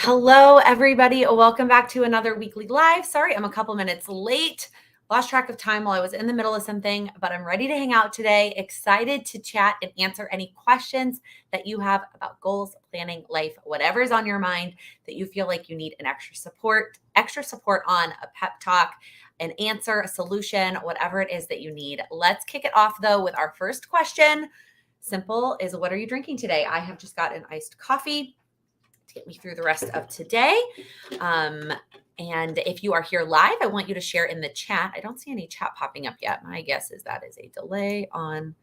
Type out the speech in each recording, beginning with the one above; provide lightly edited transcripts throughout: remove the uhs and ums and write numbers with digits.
Hello, everybody. Welcome back to another weekly live. Sorry, I'm a couple minutes late. Lost track of time while I was in the middle of something, but I'm ready to hang out today. Excited to chat and answer any questions that you have about goals, planning, life, whatever is on your mind that you feel like you need an extra support on, a pep talk, an answer, a solution, whatever it is that you need. Let's kick it off though with our first question. Simple is, what are you drinking today? I have just got an iced coffee to get me through the rest of today. And if you are here live, I want you to share in the chat. I don't see any chat popping up yet. My guess is that is a delay on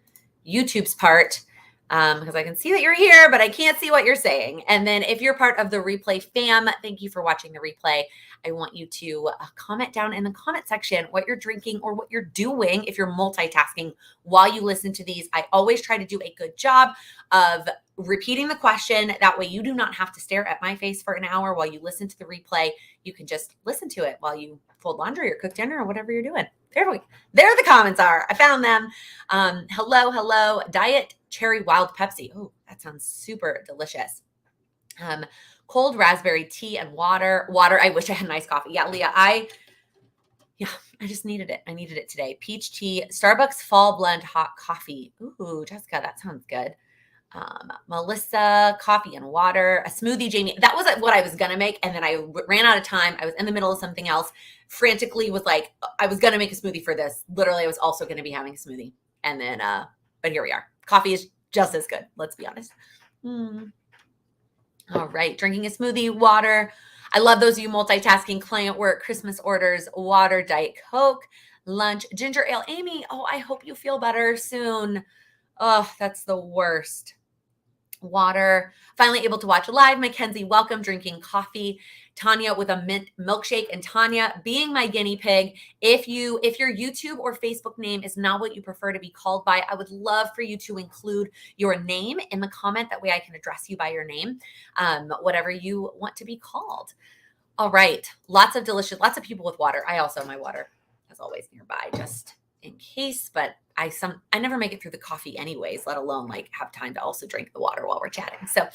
YouTube's part, because I can see that you're here, but I can't see what you're saying. And then if you're part of the replay fam, thank you for watching the replay. I want you to comment down in the comment section what you're drinking or what you're doing if you're multitasking while you listen to these. I always try to do a good job of repeating the question. That way you do not have to stare at my face for an hour while you listen to the replay. You can just listen to it while you fold laundry or cook dinner or whatever you're doing. There the comments are. I found them. Hello. Diet cherry wild Pepsi. Oh, that sounds super delicious. Cold raspberry tea and water. I wish I had nice coffee. Yeah, Leah, I just needed it. I needed it today. Peach tea, Starbucks fall blend hot coffee. Ooh, Jessica, that sounds good. Melissa, coffee and water, a smoothie, Jamie. That was what I was going to make. And then I ran out of time. I was in the middle of something else, frantically was like, I was going to make a smoothie for this. Literally, I was also going to be having a smoothie. And then, but here we are. Coffee is just as good. Let's be honest. All right. Drinking a smoothie, water. I love those of you multitasking, client work, Christmas orders, water, Diet Coke, lunch, ginger ale. Amy, oh, I hope you feel better soon. Oh, that's the worst. Water. Finally able to watch live. Mackenzie, welcome. Drinking coffee. Tanya with a mint milkshake. And Tanya being my guinea pig. If your YouTube or Facebook name is not what you prefer to be called by, I would love for you to include your name in the comment. That way I can address you by your name, whatever you want to be called. All right. Lots of people with water. I also, my water is always nearby just in case, but I never make it through the coffee anyways, let alone like have time to also drink the water while we're chatting. So,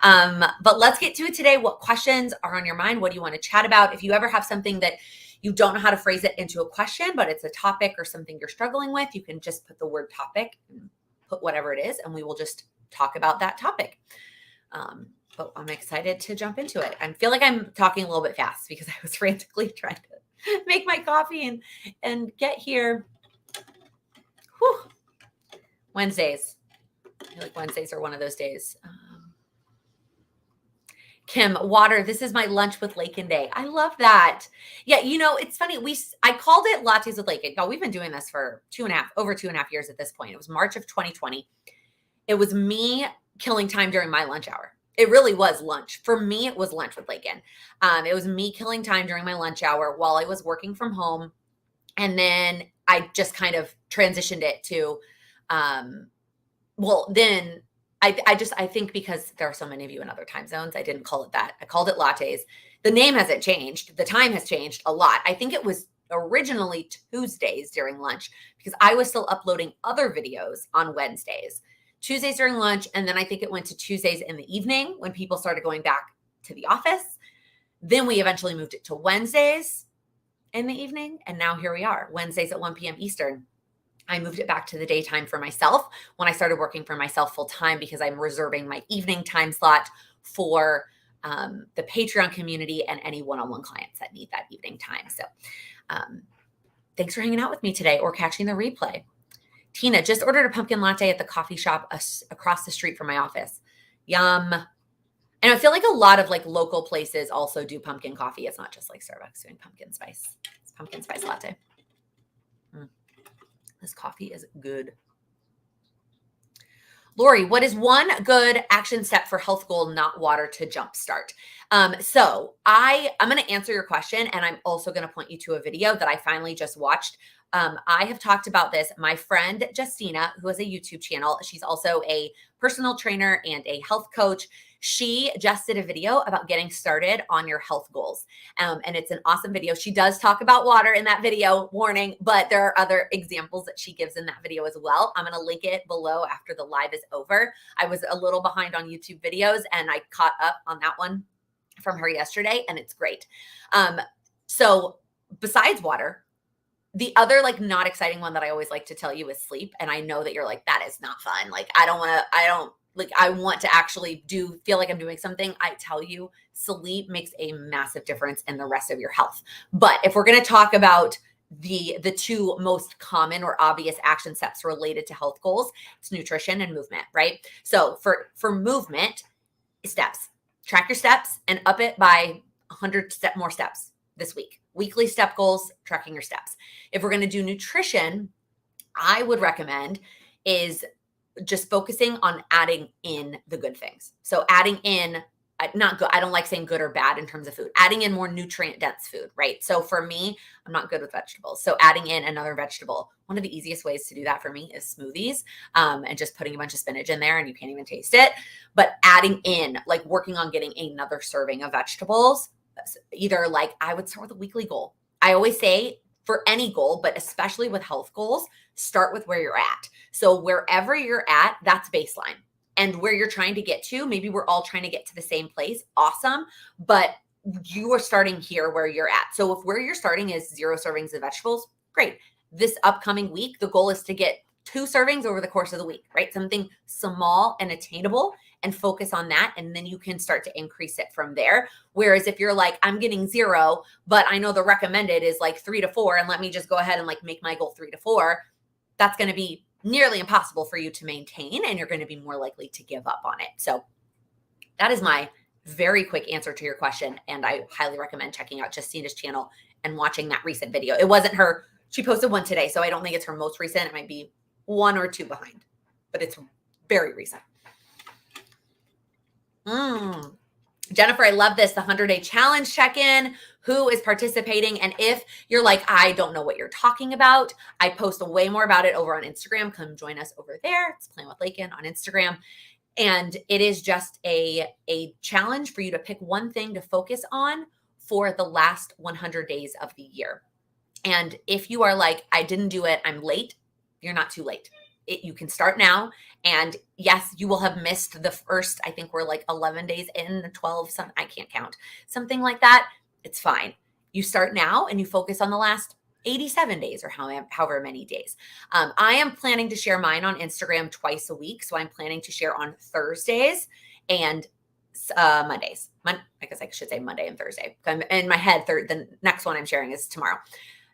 but let's get to it today. What questions are on your mind? What do you want to chat about? If you ever have something that you don't know how to phrase it into a question, but it's a topic or something you're struggling with, you can just put the word topic and put whatever it is, and we will just talk about that topic. But I'm excited to jump into it. I feel like I'm talking a little bit fast because I was frantically trying to make my coffee and get here. Whew. Wednesdays. I feel like Wednesdays are one of those days. Kim, water. This is my lunch with Laken day. I love that. Yeah, it's funny. I called it Lattes with Laken. Y'all, we've been doing this for over 2.5 years at this point. It was March of 2020. It was me killing time during my lunch hour. It really was lunch. For me, it was lunch with Laken. It was me killing time during my lunch hour while I was working from home. And then I just kind of transitioned it to, then I think because there are so many of you in other time zones, I didn't call it that. I called it Lattes. The name hasn't changed. The time has changed a lot. I think it was originally Tuesdays during lunch because I was still uploading other videos on Wednesdays, Tuesdays during lunch. And then I think it went to Tuesdays in the evening when people started going back to the office. Then we eventually moved it to Wednesdays in the evening. And now here we are, Wednesdays at 1 p.m. Eastern. I moved it back to the daytime for myself when I started working for myself full time because I'm reserving my evening time slot for the Patreon community and any one-on-one clients that need that evening time. So thanks for hanging out with me today or catching the replay. Tina, just ordered a pumpkin latte at the coffee shop across the street from my office. Yum. And I feel like a lot of like local places also do pumpkin coffee. It's not just like Starbucks doing pumpkin spice. It's pumpkin spice latte. This coffee is good. Lori, what is one good action step for health goal, not water, to jumpstart? So I'm going to answer your question, and I'm also going to point you to a video that I finally just watched. I have talked about this. My friend Justina, who has a YouTube channel, she's also a personal trainer and a health coach. She just did a video about getting started on your health goals. And it's an awesome video. She does talk about water in that video, warning, but there are other examples that she gives in that video as well. I'm going to link it below after the live is over. I was a little behind on YouTube videos and I caught up on that one from her yesterday, and it's great. So besides water, the other like not exciting one that I always like to tell you is sleep. And I know that you're like, that is not fun. Like, I want to actually feel like I'm doing something. I tell you, sleep makes a massive difference in the rest of your health. But if we're going to talk about the two most common or obvious action steps related to health goals, it's nutrition and movement, right? So for movement, steps, track your steps and up it by 100 more steps this week. Weekly step goals, tracking your steps. If we're going to do nutrition, I would recommend is just focusing on adding in the good things. So adding in, not good, I don't like saying good or bad in terms of food, adding in more nutrient dense food, right? So for me, I'm not good with vegetables. So adding in another vegetable, one of the easiest ways to do that for me is smoothies, and just putting a bunch of spinach in there and you can't even taste it. But adding in, like working on getting another serving of vegetables, either like I would start with a weekly goal. I always say for any goal, but especially with health goals, start with where you're at. So wherever you're at, that's baseline. And where you're trying to get to, maybe we're all trying to get to the same place. Awesome. But you are starting here where you're at. So if where you're starting is 0 servings of vegetables, great. This upcoming week, the goal is to get 2 servings over the course of the week, right? Something small and attainable, and focus on that. And then you can start to increase it from there. Whereas if you're like, I'm getting 0, but I know the recommended is like 3 to 4, and let me just go ahead and like make my goal 3 to 4, that's going to be nearly impossible for you to maintain, and you're going to be more likely to give up on it. So that is my very quick answer to your question. And I highly recommend checking out Justina's channel and watching that recent video. It wasn't her. She posted one today, so I don't think it's her most recent. It might be 1 or 2 behind, but it's very recent. Jennifer, I love this. The 100-day challenge check-in. Who is participating? And if you're like, I don't know what you're talking about, I post way more about it over on Instagram. Come join us over there. It's Playing with Laken on Instagram. And it is just a challenge for you to pick one thing to focus on for the last 100 days of the year. And if you are like, I didn't do it, I'm late, you're not too late. You can start now. And yes, you will have missed the first, I think we're like 11 days in, 12, I can't count, something like that. It's fine. You start now and you focus on the last 87 days or however many days. I am planning to share mine on Instagram twice a week. So I'm planning to share on Thursdays and Mondays. I guess I should say Monday and Thursday. In my head, the next one I'm sharing is tomorrow.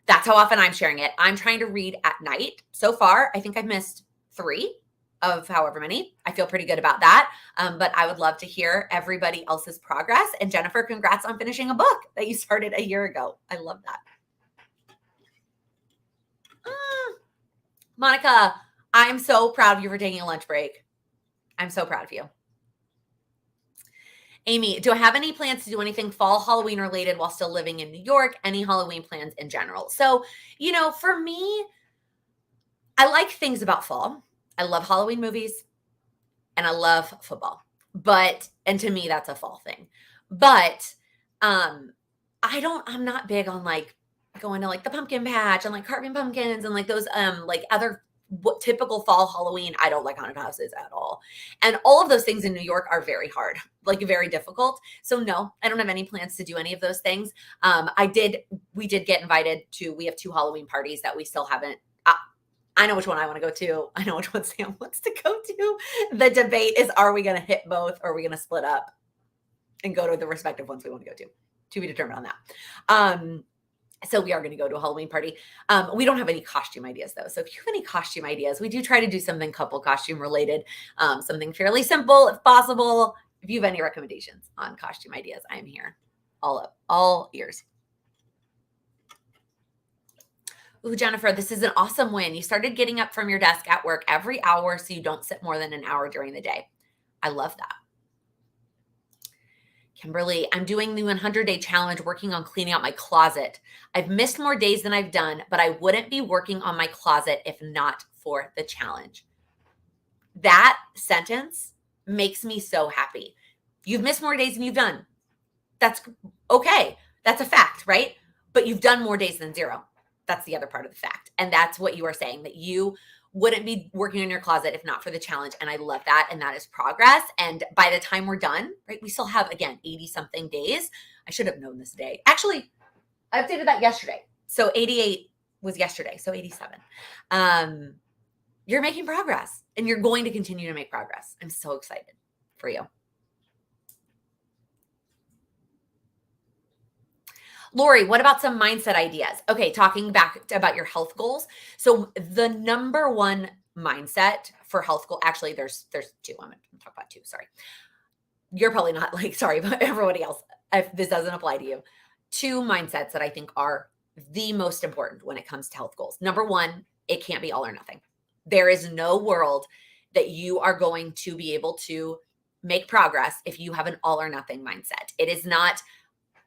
That's how often I'm sharing it. I'm trying to read at night. So far, I think I've missed 3 of however many. I feel pretty good about that. But I would love to hear everybody else's progress. And Jennifer, congrats on finishing a book that you started a year ago. I love that. Monica, I'm so proud of you for taking a lunch break. I'm so proud of you. Amy, do I have any plans to do anything fall Halloween related while still living in New York? Any Halloween plans in general? So, for me, I like things about fall. I love Halloween movies and I love football. And to me, that's a fall thing. But I'm not big on like going to like the pumpkin patch and like carving pumpkins and like those like other typical fall Halloween. I don't like haunted houses at all. And all of those things in New York are very hard, like very difficult. So no, I don't have any plans to do any of those things. We did get invited to, we have 2 Halloween parties that we still haven't. I know which one I want to go to. I know which one Sam wants to go to. The debate is, are we going to hit both or are we going to split up and go to the respective ones we want to go to be determined on that. So we are going to go to a Halloween party. We don't have any costume ideas though. So if you have any costume ideas, we do try to do something couple costume related, something fairly simple if possible. If you have any recommendations on costume ideas, I am here. All ears. Ooh, Jennifer, this is an awesome win. You started getting up from your desk at work every hour so you don't sit more than an hour during the day. I love that. Kimberly, I'm doing the 100-day challenge working on cleaning out my closet. I've missed more days than I've done, but I wouldn't be working on my closet if not for the challenge. That sentence makes me so happy. You've missed more days than you've done. That's okay. That's a fact, right? But you've done more days than 0. That's the other part of the fact. And that's what you are saying, that you wouldn't be working on your closet if not for the challenge. And I love that. And that is progress. And by the time we're done, right, we still have, again, 80 something days. I should have known this day. Actually, I updated that yesterday. So 88 was yesterday. So 87. You're making progress and you're going to continue to make progress. I'm so excited for you. Lori, what about some mindset ideas? Okay, talking back about your health goals. So the number one mindset for health goal, actually there's two. I'm going to talk about two. Sorry. You're probably not like, sorry, but everybody else, if this doesn't apply to you. Two mindsets that I think are the most important when it comes to health goals. Number one, it can't be all or nothing. There is no world that you are going to be able to make progress if you have an all or nothing mindset. It is not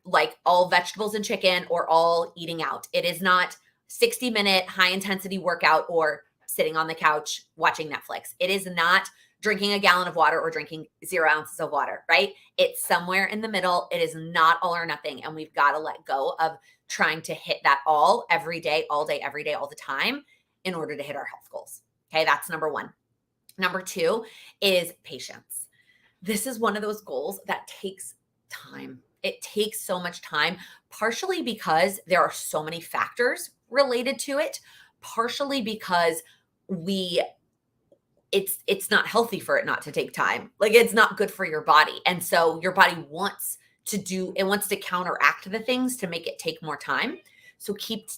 like all vegetables and chicken or all eating out. It is not 60-minute high intensity workout or sitting on the couch watching Netflix. It is not drinking a gallon of water or drinking 0 ounces of water, right? It's somewhere in the middle. It is not all or nothing. And we've got to let go of trying to hit that all every day, all day, every day, all the time in order to hit our health goals. Okay, that's number one. Number two is patience. This is one of those goals that takes time. It takes so much time, partially because there are so many factors related to it, partially because it's not healthy for it not to take time. Like it's not good for your body. And so your body wants to counteract the things to make it take more time. So keep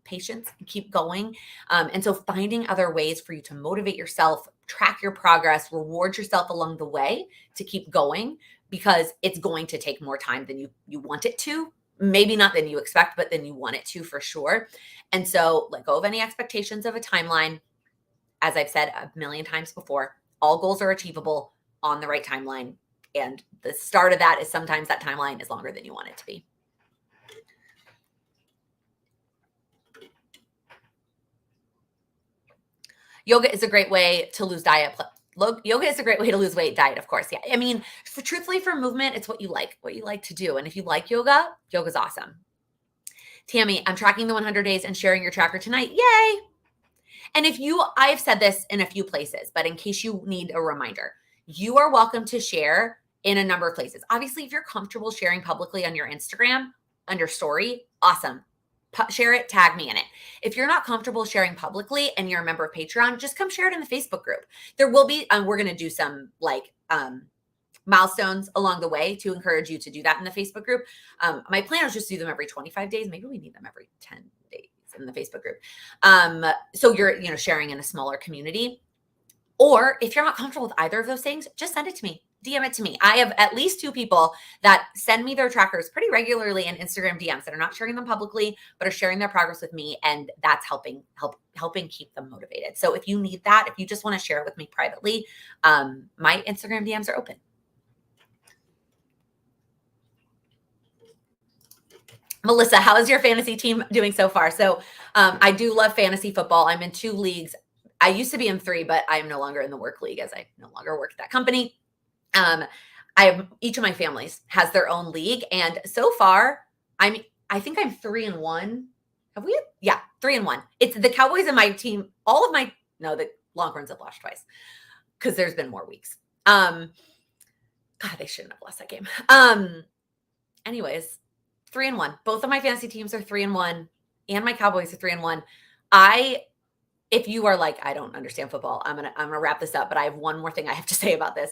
patience, keep going. And so finding other ways for you to motivate yourself, track your progress, reward yourself along the way to keep going, because it's going to take more time than you want it to. Maybe not than you expect, but than you want it to for sure. And so let go of any expectations of a timeline. As I've said a million times before, all goals are achievable on the right timeline. And the start of that is sometimes that timeline is longer than you want it to be. Yoga is a great way to lose Yoga is a great way to lose weight. Diet, of course. Yeah. I mean, truthfully, for movement, it's what you like to do. And if you like yoga, yoga's awesome. Tammy, I'm tracking the 100 days and sharing your tracker tonight. Yay. And I've said this in a few places, but in case you need a reminder, you are welcome to share in a number of places. Obviously, if you're comfortable sharing publicly on your Instagram, under story, awesome. Share it, tag me in it. If you're not comfortable sharing publicly and you're a member of Patreon, just come share it in the Facebook group. There will be, we're going to do some milestones along the way to encourage you to do that in the Facebook group. My plan is just to do them every 25 days. Maybe we need them every 10 days in the Facebook group. So you're sharing in a smaller community. Or if you're not comfortable with either of those things, just send it to me. DM it to me. I have at least 2 people that send me their trackers pretty regularly in Instagram DMs that are not sharing them publicly, but are sharing their progress with me. And that's helping keep them motivated. So if you need that, if you just want to share it with me privately, my Instagram DMs are open. Melissa, how is your fantasy team doing so far? So I do love fantasy football. I'm in 2 leagues. I used to be in 3, but I am no longer in the work league as I no longer work at that company. Each of my families has their own league. And so far, I think I'm 3-1. Have we? Yeah, 3-1. It's the Cowboys and my team. The Longhorns have lost twice because there's been more weeks. God, they shouldn't have lost that game. Anyways, 3-1. Both of my fantasy teams are 3-1 and my Cowboys are 3-1. If you are like, I don't understand football, I'm gonna wrap this up, but I have one more thing I have to say about this.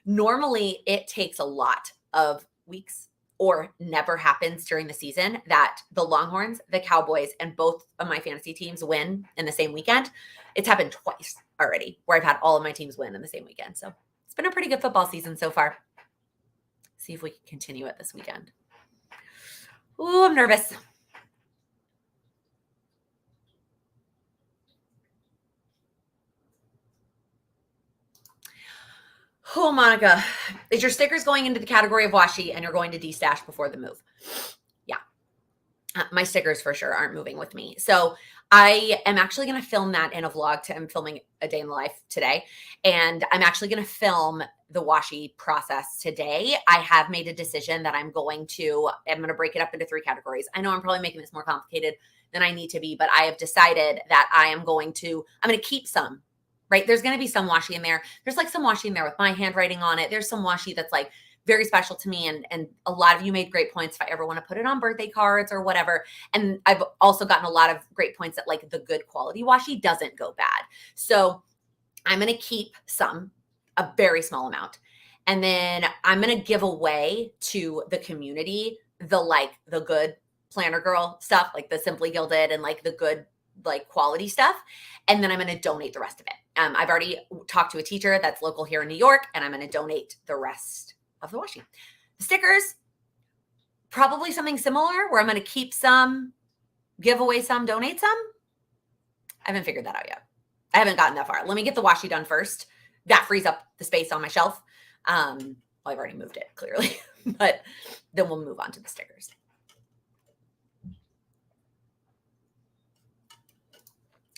Normally, it takes a lot of weeks or never happens during the season that the Longhorns, the Cowboys, and both of my fantasy teams win in the same weekend. It's happened twice already where I've had all of my teams win in the same weekend. So it's been a pretty good football season so far. See if we can continue it this weekend. Ooh, I'm nervous. Oh, Monica, is your stickers going into the category of washi and you're going to de-stash before the move? Yeah. My stickers for sure aren't moving with me. So I am actually going to film that in a vlog. I'm filming a day in the life today. And I'm actually going to film the washi process today. I have made a decision that I'm going to break it up into 3 categories. I know I'm probably making this more complicated than I need to be, but I have decided that I'm going to keep some, right? There's going to be some washi in there. There's like some washi in there with my handwriting on it. There's some washi that's like very special to me. And a lot of you made great points if I ever want to put it on birthday cards or whatever. And I've also gotten a lot of great points that like the good quality washi doesn't go bad. So I'm going to keep some, a very small amount. And then I'm going to give away to the community the good planner girl stuff, like the Simply Gilded and like the good like quality stuff. And then I'm going to donate the rest of it. I've already talked to a teacher that's local here in New York, and I'm going to donate the rest of the washi. The stickers, probably something similar where I'm going to keep some, give away some, donate some. I haven't figured that out yet. I haven't gotten that far. Let me get the washi done first. That frees up the space on my shelf. Well, I've already moved it clearly, but then we'll move on to the stickers.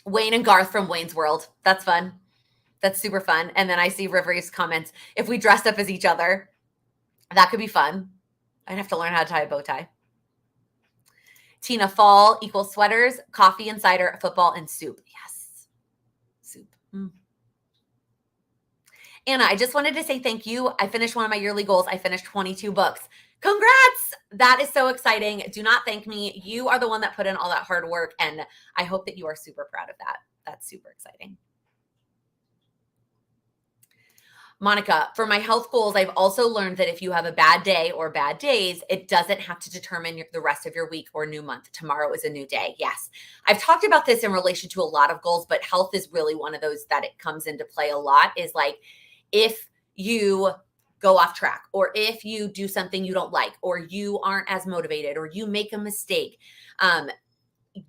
Wayne and Garth from Wayne's World. That's fun. That's super fun. And then I see Rivery's comments. If we dressed up as each other, that could be fun. I'd have to learn how to tie a bow tie. Tina, fall equals sweaters, coffee and cider, football, and soup. Yes. Soup. Anna, I just wanted to say thank you. I finished one of my yearly goals. I finished 22 books. Congrats. That is so exciting. Do not thank me. You are the one that put in all that hard work, and I hope that you are super proud of that. That's super exciting. Monica, for my health goals, I've also learned that if you have a bad day or bad days, it doesn't have to determine the rest of your week or new month. Tomorrow is a new day. Yes. I've talked about this in relation to a lot of goals, but health is really one of those that it comes into play a lot, is like, if you go off track, or if you do something you don't like, or you aren't as motivated, or you make a mistake,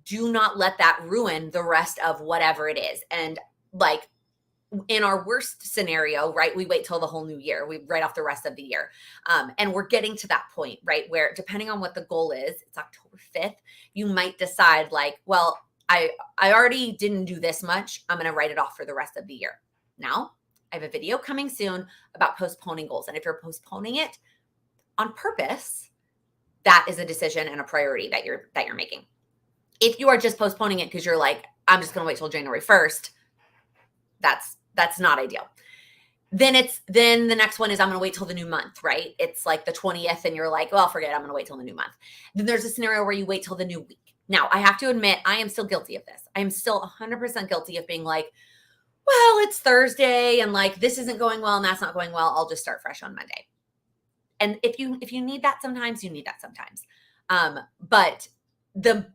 do not let that ruin the rest of whatever it is. And like, in our worst scenario, right, we wait till the whole new year. We write off the rest of the year. And we're getting to that point, right, where depending on what the goal is, it's October 5th, you might decide like, well, I already didn't do this much. I'm going to write it off for the rest of the year. Now, I have a video coming soon about postponing goals. And if you're postponing it on purpose, that is a decision and a priority that you're making. If you are just postponing it because you're like, I'm just going to wait till January 1st, that's not ideal. Then the next one is I'm going to wait till the new month, right? It's like the 20th and you're like, well, forget it, I'm going to wait till the new month. Then there's a scenario where you wait till the new week. Now, I have to admit, I am still guilty of this. I am still 100% guilty of being like, well, it's Thursday and like this isn't going well and that's not going well. I'll just start fresh on Monday. And if you need that sometimes, you need that sometimes. But the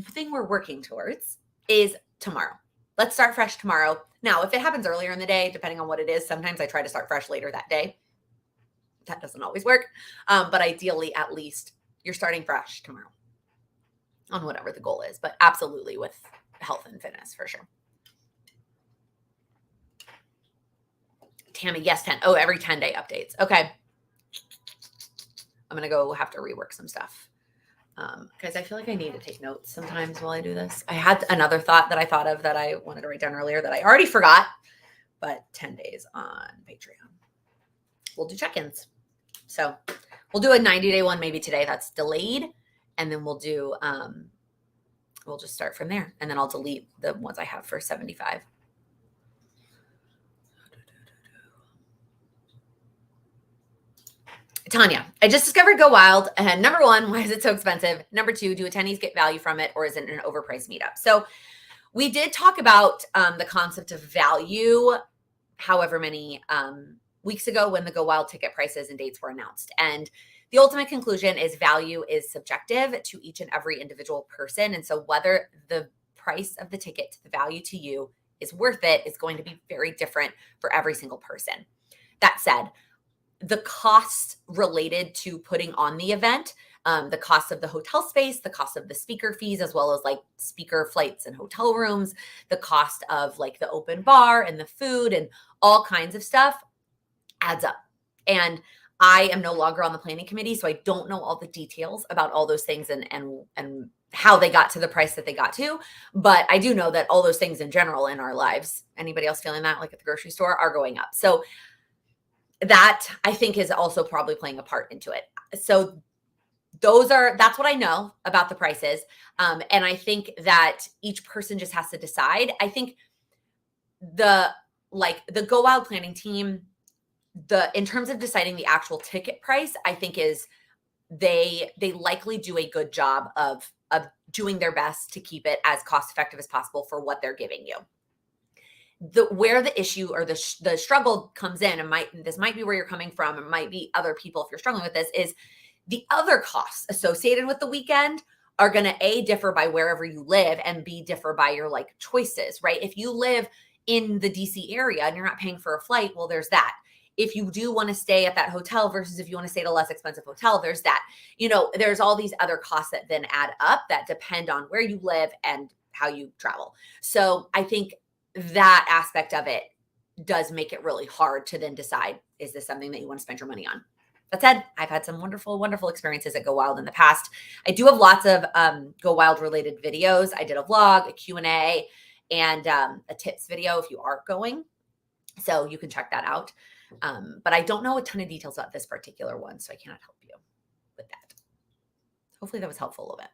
thing we're working towards is tomorrow. Let's start fresh tomorrow. Now, if it happens earlier in the day, depending on what it is, sometimes I try to start fresh later that day. That doesn't always work. But ideally, at least you're starting fresh tomorrow on whatever the goal is, but absolutely with health and fitness for sure. Tammy, yes, 10. Oh, every 10-day updates. Okay. I'm going to go have to rework some stuff. Guys, I feel like I need to take notes sometimes while I do this. I had another thought that I thought of that I wanted to write down earlier that I already forgot, but 10 days on Patreon. We'll do check-ins. So we'll do a 90-day one maybe today that's delayed. And then we'll do, we'll just start from there. And then I'll delete the ones I have for 75. Tanya, I just discovered Go Wild. And number one, why is it so expensive? Number two, do attendees get value from it, or is it an overpriced meetup? So we did talk about the concept of value however many weeks ago when the Go Wild ticket prices and dates were announced. And the ultimate conclusion is value is subjective to each and every individual person. And so whether the price of the ticket, the value to you is worth it, is going to be very different for every single person. That said, the costs related to putting on the event, the cost of the hotel space, the cost of the speaker fees, as well as like speaker flights and hotel rooms, the cost of like the open bar and the food and all kinds of stuff adds up. And I am no longer on the planning committee, so I don't know all the details about all those things and how they got to the price that they got to. But I do know that all those things in general in our lives, anybody else feeling that, like at the grocery store, are going up. So that I think is also probably playing a part into it. So that's what I know about the prices. And I think that each person just has to decide. I think the Go Wild planning team, in terms of deciding the actual ticket price, I think is they likely do a good job of doing their best to keep it as cost effective as possible for what they're giving you. Where the issue or the struggle comes in, and this might be where you're coming from, it might be other people if you're struggling with this, is the other costs associated with the weekend are going to differ by wherever you live, and differ by your like choices, right? If you live in the DC area and you're not paying for a flight, well, there's that. If you do want to stay at that hotel versus if you want to stay at a less expensive hotel, there's that. There's all these other costs that then add up that depend on where you live and how you travel. So I think that aspect of it does make it really hard to then decide, is this something that you want to spend your money on? That said, I've had some wonderful, wonderful experiences at Go Wild in the past. I do have lots of Go Wild related videos. I did a vlog, a Q&A, and a tips video if you are going. So you can check that out. But I don't know a ton of details about this particular one, so I cannot help you with that. Hopefully that was helpful a little bit.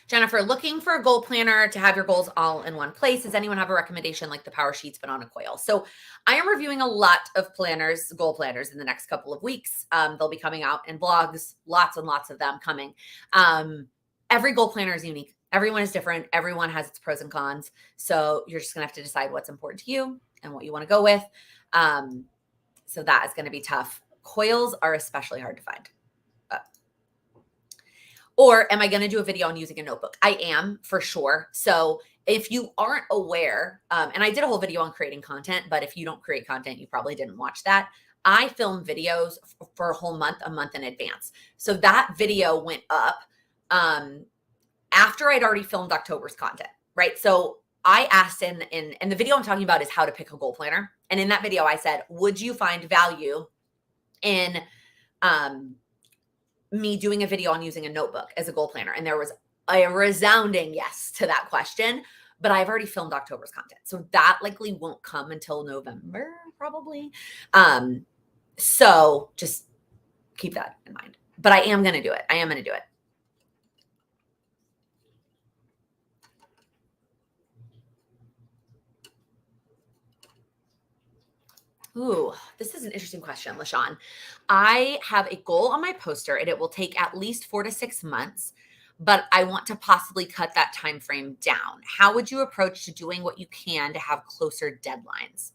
Jennifer, looking for a goal planner to have your goals all in one place. Does anyone have a recommendation like the Power Sheets but on a coil? So I am reviewing a lot of goal planners in the next couple of weeks. They'll be coming out in blogs, lots and lots of them coming. Every goal planner is unique. Everyone is different. Everyone has its pros and cons. So you're just going to have to decide what's important to you and what you want to go with. So that is going to be tough. Coils are especially hard to find. Or am I going to do a video on using a notebook? I am, for sure. So if you aren't aware, and I did a whole video on creating content, but if you don't create content, you probably didn't watch that. I film videos for a whole month, a month in advance. So that video went up after I'd already filmed October's content, right? So I asked and the video I'm talking about is how to pick a goal planner. And in that video, I said, would you find value in me doing a video on using a notebook as a goal planner? And there was a resounding yes to that question, but I've already filmed October's content. So that likely won't come until November, probably. So just keep that in mind, but I am going to do it. I am going to do it. Ooh, this is an interesting question, LaShawn. I have a goal on my poster and it will take at least 4 to 6 months, but I want to possibly cut that time frame down. How would you approach to doing what you can to have closer deadlines?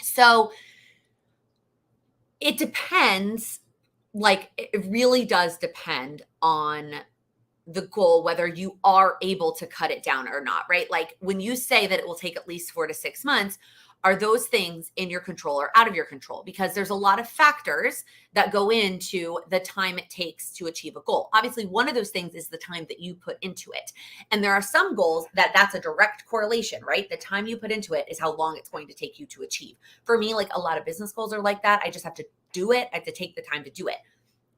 So it depends. It really does depend on the goal, whether you are able to cut it down or not, right? Like when you say that it will take at least 4 to 6 months, are those things in your control or out of your control? Because there's a lot of factors that go into the time it takes to achieve a goal. Obviously, one of those things is the time that you put into it. And there are some goals that's a direct correlation, right? The time you put into it is how long it's going to take you to achieve. For me, like a lot of business goals are like that. I just have to do it. I have to take the time to do it.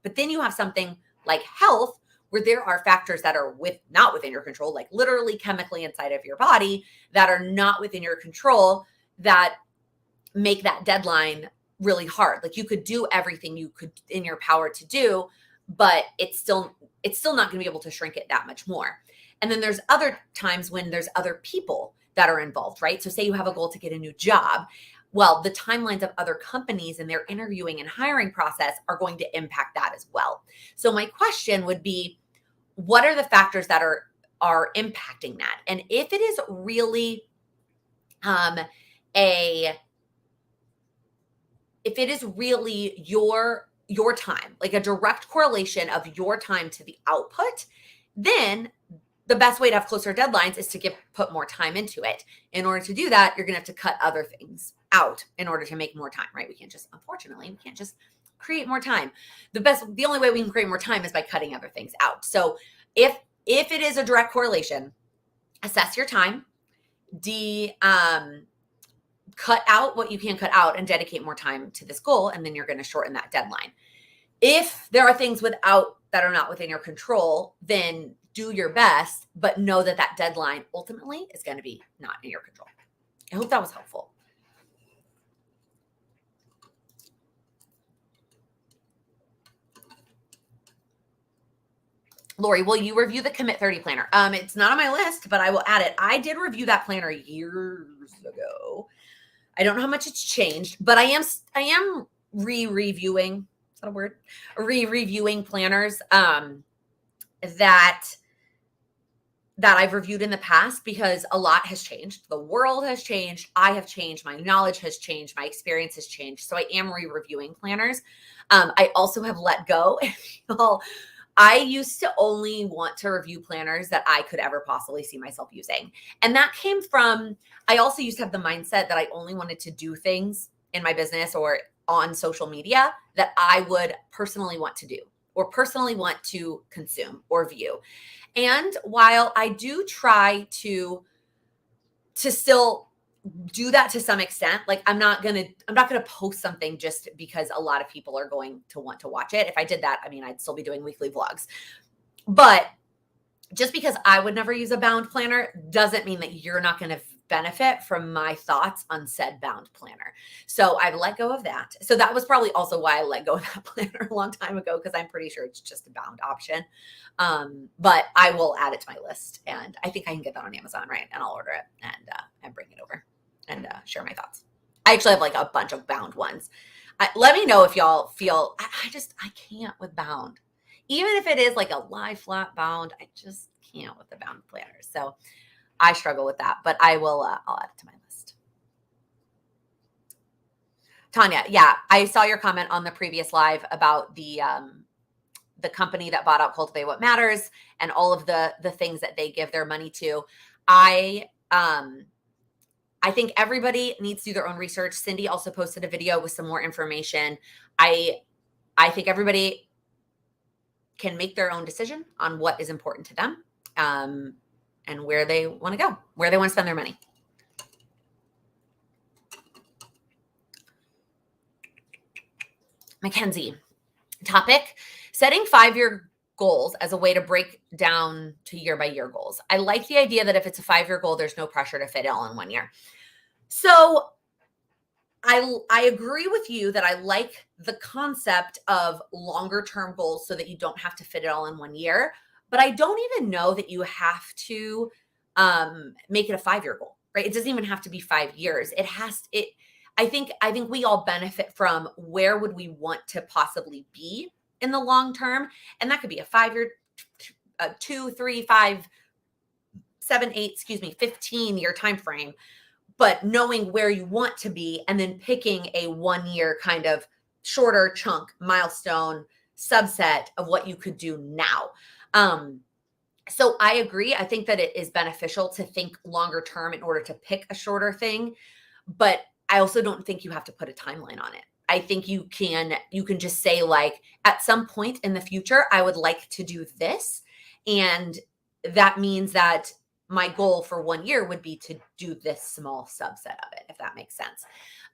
But then you have something like health, where there are factors that are not within your control, like literally chemically inside of your body that are not within your control, that make that deadline really hard. Like you could do everything you could in your power to do, but it's still not going to be able to shrink it that much more. And then there's other times when there's other people that are involved, right? So say you have a goal to get a new job. Well, the timelines of other companies and their interviewing and hiring process are going to impact that as well. So my question would be, what are the factors that are impacting that? And if it is really if it is really your time, like a direct correlation of your time to the output, then the best way to have closer deadlines is to put more time into it. In order to do that, you're going to have to cut other things out in order to make more time, right? Unfortunately, we can't just create more time. The only way we can create more time is by cutting other things out. So if it is a direct correlation, assess your time, cut out what you can cut out and dedicate more time to this goal. And then you're going to shorten that deadline. If there are things that are not within your control, then do your best, but know that that deadline ultimately is going to be not in your control. I hope that was helpful. Lori, will you review the Commit 30 planner? It's not on my list, but I will add it. I did review that planner years ago. I don't know how much it's changed, but I am re-reviewing. Is that a word? Re-reviewing planners that I've reviewed in the past because a lot has changed. The world has changed. I have changed. My knowledge has changed. My experience has changed. So I am re-reviewing planners. I also have let go. I used to only want to review planners that I could ever possibly see myself using. And that came from, I also used to have the mindset that I only wanted to do things in my business or on social media that I would personally want to do or personally want to consume or view. And while I do try to still do that to some extent, like I'm not gonna post something just because a lot of people are going to want to watch it. If I did that, I mean, I'd still be doing weekly vlogs. But just because I would never use a bound planner doesn't mean that you're not going to benefit from my thoughts on said bound planner. So I've let go of that. So that was probably also why I let go of that planner a long time ago, because I'm pretty sure it's just a bound option. But I will add it to my list, and I think I can get that on Amazon, right? And I'll order it and bring it over and share my thoughts. I actually have like a bunch of bound ones. Let me know if y'all feel, I can't with bound. Even if it is like a lie flat bound, I just can't with the bound planners. So I struggle with that, but I'll add it to my list. Tanya, yeah, I saw your comment on the previous live about the company that bought out Cultivate What Matters and all of the things that they give their money to. I think everybody needs to do their own research. Cindy also posted a video with some more information. I think everybody can make their own decision on what is important to them, and where they want to go, where they want to spend their money. Mackenzie, topic, setting 5-year goals as a way to break down to year-by-year goals. I like the idea that if it's a 5-year goal, there's no pressure to fit it all in 1 year. So I agree with you that I like the concept of longer term goals so that you don't have to fit it all in 1 year. But I don't even know that you have to make it a 5-year goal, right? It doesn't even have to be 5 years. I think we all benefit from where would we want to possibly be in the long term. And that could be a 5-year, 2, 3, 5, 7, 8, 15-year time frame. But knowing where you want to be and then picking a 1 year kind of shorter chunk milestone subset of what you could do now. So I agree. I think that it is beneficial to think longer term in order to pick a shorter thing, but I also don't think you have to put a timeline on it. I think you can just say, like, at some point in the future, I would like to do this. And that means that my goal for 1 year would be to do this small subset of it, if that makes sense.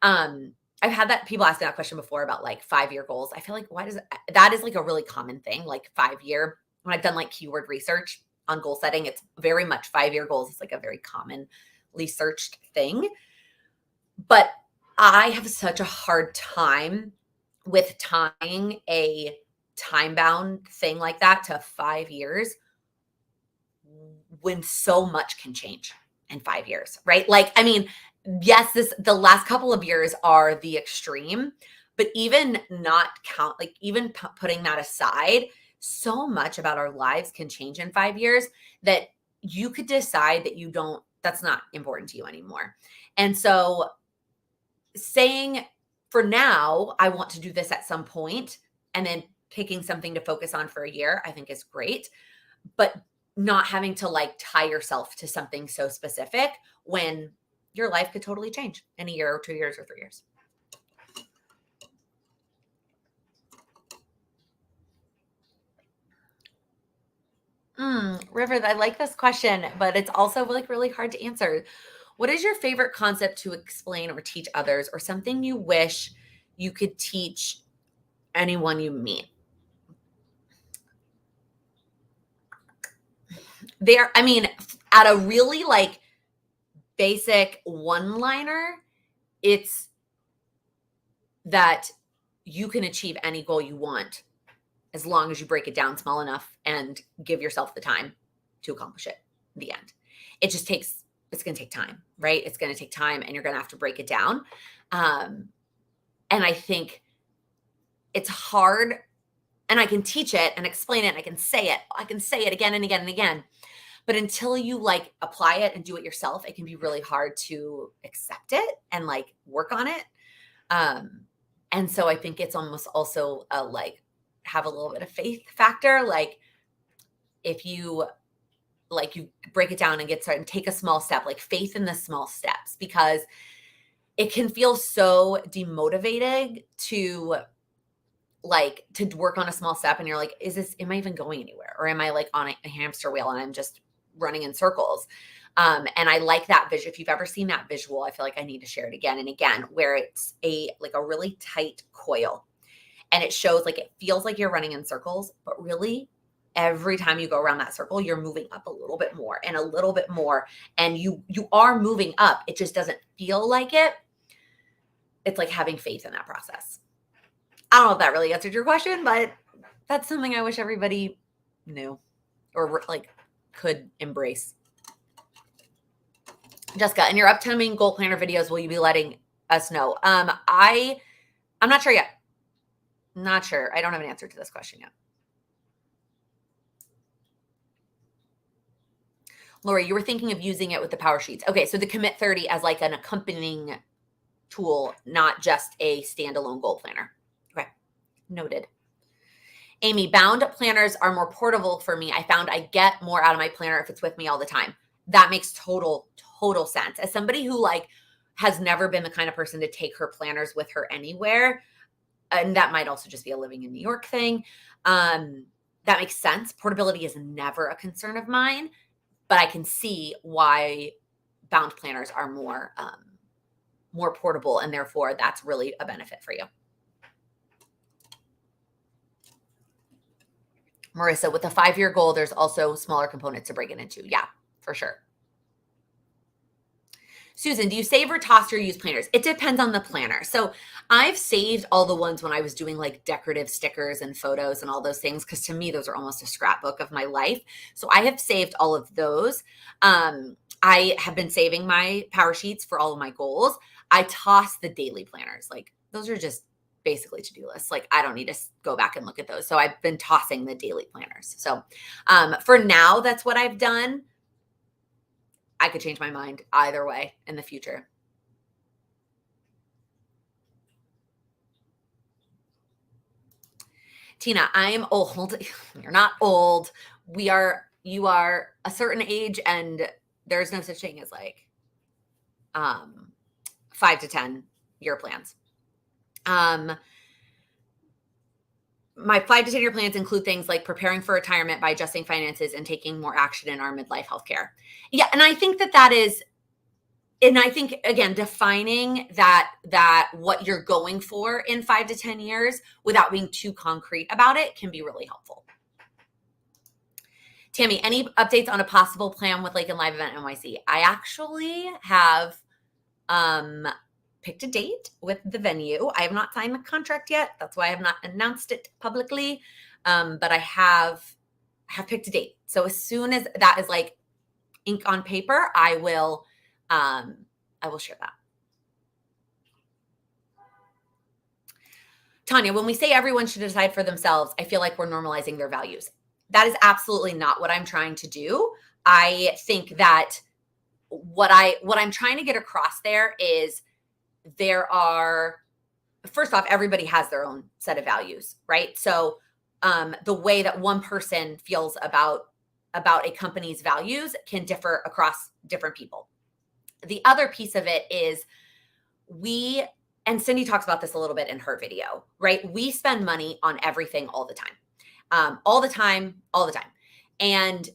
I've had people ask me that question before about like 5-year goals. I feel like that is like a really common thing, like 5-year. When I've done like keyword research on goal setting, it's very much 5-year goals. It's like a very commonly searched thing. But I have such a hard time with tying a time-bound thing like that to 5 years when so much can change in 5 years, right? Like, I mean, yes, the last couple of years are the extreme, but even putting that aside, so much about our lives can change in 5 years that you could decide that that's not important to you anymore. And so saying, for now, I want to do this at some point, and then picking something to focus on for a year, I think is great. But not having to like tie yourself to something so specific when your life could totally change in a year or 2 years or 3 years. River, I like this question, but it's also like really hard to answer. What is your favorite concept to explain or teach others, or something you wish you could teach anyone you meet? I mean, at a really like basic one-liner, it's that you can achieve any goal you want as long as you break it down small enough and give yourself the time to accomplish it in the end. It's going to take time, right? It's going to take time and you're going to have to break it down. And I think it's hard, and I can teach it and explain it and I can say it again and again and again. But until you like apply it and do it yourself, it can be really hard to accept it and like work on it. And so I think it's almost also like have a little bit of faith factor. Like if you break it down and get started and take a small step, like faith in the small steps, because it can feel so demotivating to work on a small step. And you're like, am I even going anywhere? Or am I like on a hamster wheel and I'm just running in circles? And I like that vision. If you've ever seen that visual, I feel like I need to share it again and again, where it's a really tight coil and it shows like, it feels like you're running in circles, but really every time you go around that circle, you're moving up a little bit more and a little bit more. And you are moving up. It just doesn't feel like it. It's like having faith in that process. I don't know if that really answered your question, but that's something I wish everybody knew or like could embrace. Jessica, in your upcoming goal planner videos, will you be letting us know? I'm not sure yet. Not sure. I don't have an answer to this question yet. Lori, you were thinking of using it with the power sheets. Okay, so the Commit 30 as like an accompanying tool, not just a standalone goal planner. Okay, noted. Amy, bound planners are more portable for me. I found I get more out of my planner if it's with me all the time. That makes total sense. As somebody who like has never been the kind of person to take her planners with her anywhere, and that might also just be a living in New York thing, that makes sense. Portability is never a concern of mine, but I can see why bound planners are more portable, and therefore that's really a benefit for you. Marissa, with a 5-year goal, there's also smaller components to break it into. Yeah, for sure. Susan, do you save or toss your used planners? It depends on the planner. So I've saved all the ones when I was doing like decorative stickers and photos and all those things, because to me, those are almost a scrapbook of my life. So I have saved all of those. I have been saving my power sheets for all of my goals. I toss the daily planners. Like those are just basically to-do lists. Like I don't need to go back and look at those. So I've been tossing the daily planners. So for now, that's what I've done. I could change my mind either way in the future. Tina, I am old. You're not old. You are a certain age, and there's no such thing as like 5 to 10 year plans. My 5 to 10 year plans include things like preparing for retirement by adjusting finances and taking more action in our midlife healthcare. Yeah. And I think that is, and I think again, defining that what you're going for in 5 to 10 years without being too concrete about it can be really helpful. Tammy, any updates on a possible plan with Laken Live Event NYC? I actually have picked a date with the venue. I have not signed the contract yet. That's why I have not announced it publicly. But I have picked a date. So as soon as that is like ink on paper, I will share that. Tanya, when we say everyone should decide for themselves, I feel like we're normalizing their values. That is absolutely not what I'm trying to do. I think that what I'm trying to get across there is first off, everybody has their own set of values, right? So the way that one person feels about a company's values can differ across different people. The other piece of it is and Cindy talks about this a little bit in her video, right? We spend money on everything all the time, all the time. And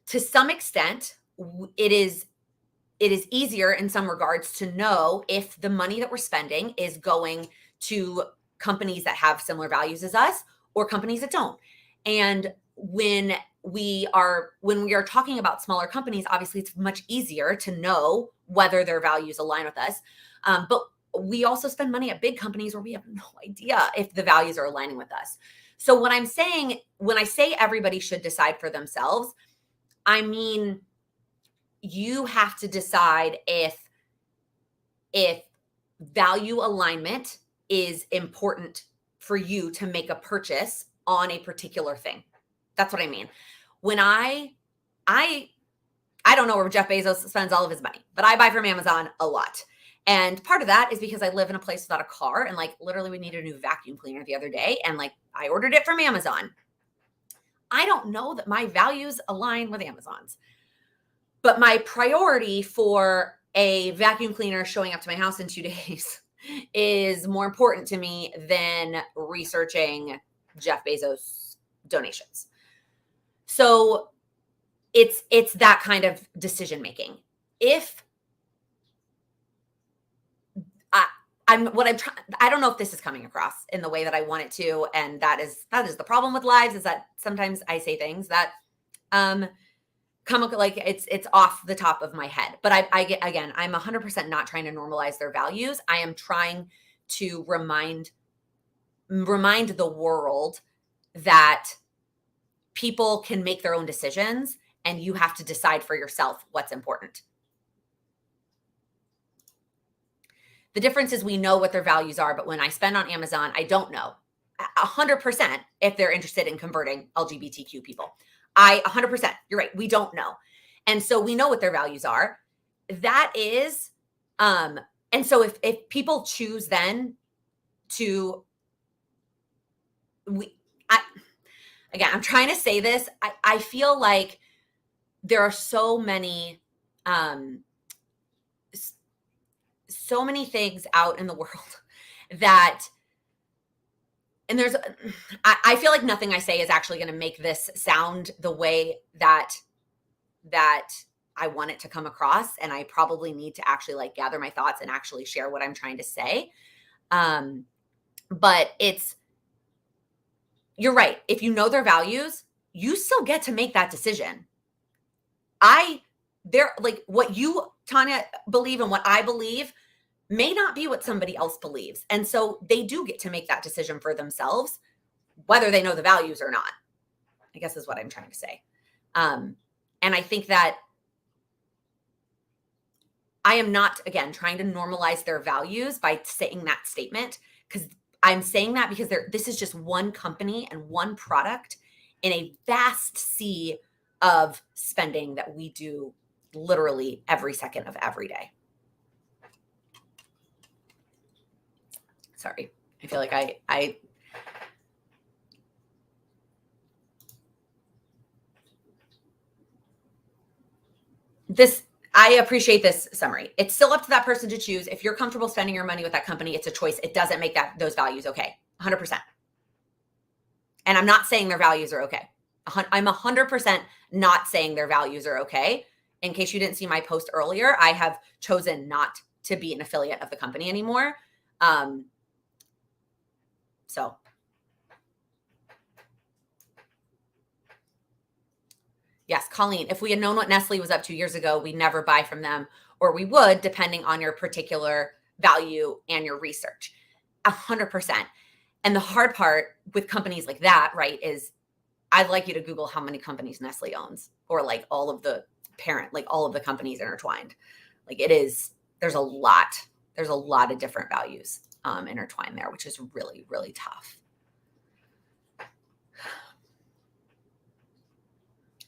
to some extent, it is easier in some regards to know if the money that we're spending is going to companies that have similar values as us or companies that don't. And when when we are talking about smaller companies, obviously it's much easier to know whether their values align with us. But we also spend money at big companies where we have no idea if the values are aligning with us. So what I'm saying, when I say everybody should decide for themselves, I mean, you have to decide if value alignment is important for you to make a purchase on a particular thing. That's what I mean. When I don't know where Jeff Bezos spends all of his money, but I buy from Amazon a lot. And part of that is because I live in a place without a car, and like literally we needed a new vacuum cleaner the other day, and like I ordered it from Amazon. I don't know that my values align with Amazon's, but my priority for a vacuum cleaner showing up to my house in 2 days is more important to me than researching Jeff Bezos donations. So it's that kind of decision making. If I don't know if this is coming across in the way that I want it to, and that is the problem with lives, is that sometimes I say things that come like it's off the top of my head. But I get, again, I'm 100% not trying to normalize their values. I am trying to remind the world that people can make their own decisions, and you have to decide for yourself what's important. The difference is we know what their values are, but when I spend on Amazon, I don't know 100% if they're interested in converting LGBTQ people. 100%, you're right, we don't know. And so we know what their values are. That is, and so if people choose then to, again, I'm trying to say this, I feel like there are so many things out in the world that, and I feel like nothing I say is actually going to make this sound the way that I want it to come across. And I probably need to actually like gather my thoughts and actually share what I'm trying to say. But you're right. If you know their values, you still get to make that decision. They're like what you, Tanya, believe and what I believe may not be what somebody else believes. And so they do get to make that decision for themselves, whether they know the values or not, I guess is what I'm trying to say. And I think that I am not, again, trying to normalize their values by saying that statement, because I'm saying that because this is just one company and one product in a vast sea of spending that we do literally every second of every day. Sorry, I feel like I appreciate this summary. It's still up to that person to choose. If you're comfortable spending your money with that company, it's a choice. It doesn't make those values okay. 100%. And I'm not saying their values are okay. I'm 100% not saying their values are okay. In case you didn't see my post earlier, I have chosen not to be an affiliate of the company anymore. So yes, Colleen, if we had known what Nestle was up to years ago, we'd never buy from them, or we would, depending on your particular value and your research. 100%. And the hard part with companies like that, right, is I'd like you to Google how many companies Nestle owns, or like all of the all of the companies intertwined. Like there's a lot of different values intertwined there, which is really, really tough.